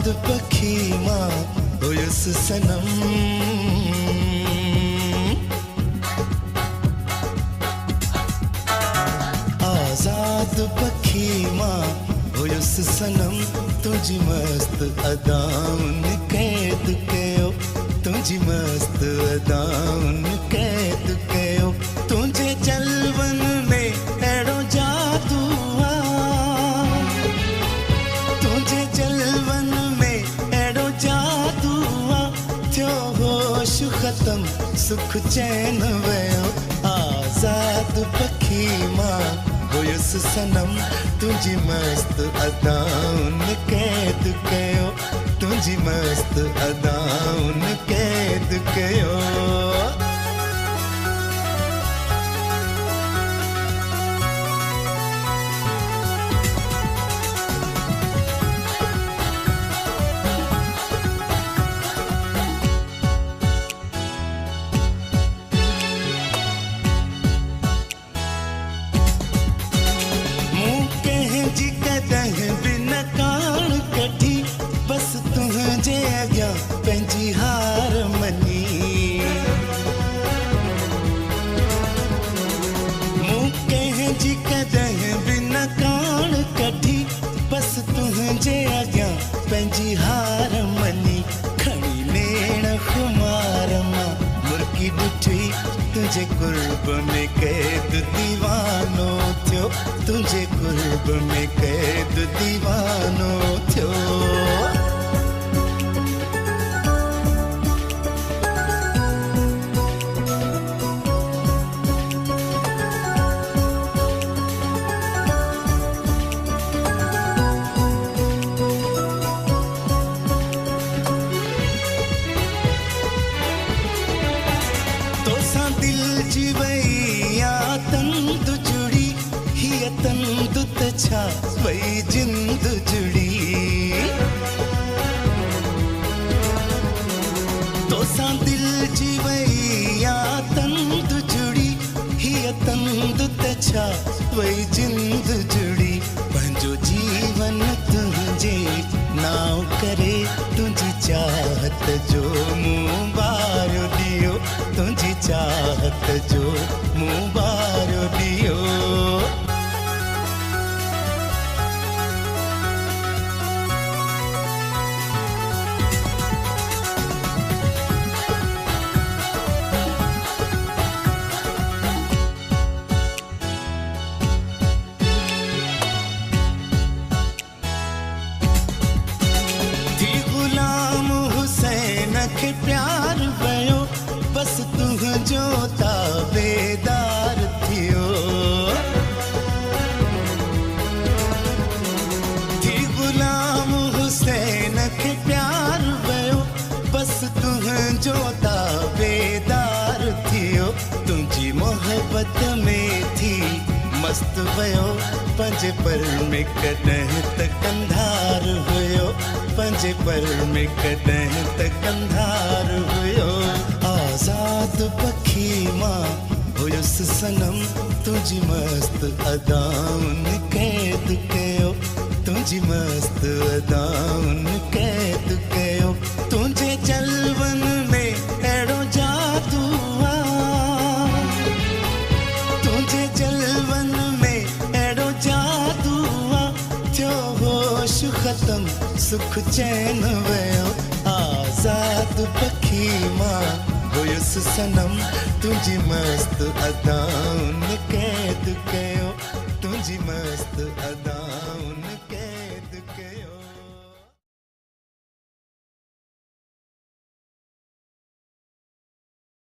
आज़ाद पखी मां हुयुसि सनम। आज़ाद पखी मां हुयुसि सनम, तुझी मस्त अदाउनि कैद कयो, तुझी मस्त अदाउनि कैद कयो। तुझे जलवन में अहिड़ो जादू आहे, तुझे जलवन में अहिड़ो जादू आहे। थियो होश ख़त्म सुख चैन वियो, आज़ाद पखी मां हुयुसि सनम, तुझी मस्त अदाउनि कैद कयो, तुझी मस्त अदाउनि कैद कयो। जी कदहीं बि न कान कढी, बस तुंहिंजे अॻियां पंहिंजी हार मञी। मूं कंहिंजी कदहीं बि न कान कढी, बस तुंहिंजे अॻियां पंहिंजी हार मञी। खणी नेण खुमार मां मुर्की ॾिठी, तुंहिंजे कुर्ब में कैद दीवानो थियो, तुंहिंजे कुर्ब में कैद दीवानो थियो। तोसां दिल जी वई आ तंद जुड़ी, हीअ तंद त छा वई जिंद जुड़ी। तोसां दिल जी वई आ तंद जुड़ी, हीअ तंद त छा वई जिंद जुड़ी। पंहिंजो जीवन तुंहिंजे नाव करे, तुंहिंजी चाहत जो मूं बारियो ॾियो, तुंहिंजी चाहत जो मूं बारियो ॾियो। गुलाम हुसैन खे प्यार पियो, बस तुंहिंजो ताबेदार थियो। थी गुलाम हुसैन खे प्यार पियो, बस तुंहिंजो ताबेदार थियो। तुंहिंजी मोहबत में थी मस्त वियो, पंजे पर में कॾहिं त कंधार हुयो, पंजे पर में कॾहिं त कंधार हुयो। आज़ाद पखी मां हुयुसि सनम, तुंहिंजी मस्त अदाउनि कैद कयो, तुंहिंजी मस्त अदाउनि कैद कयो। तुंहिंजे जलवन में अहिड़ो जादू आहे, तुंहिंजे जलवन में अहिड़ो जादू आहे। थियो होश ख़त्म सुख चैन वियो, आज़ाद पखी मां हुयुसि सनम, तुंहिंजी मस्त अदाउनि कैद कयो, तुंहिंजी मस्त अदा।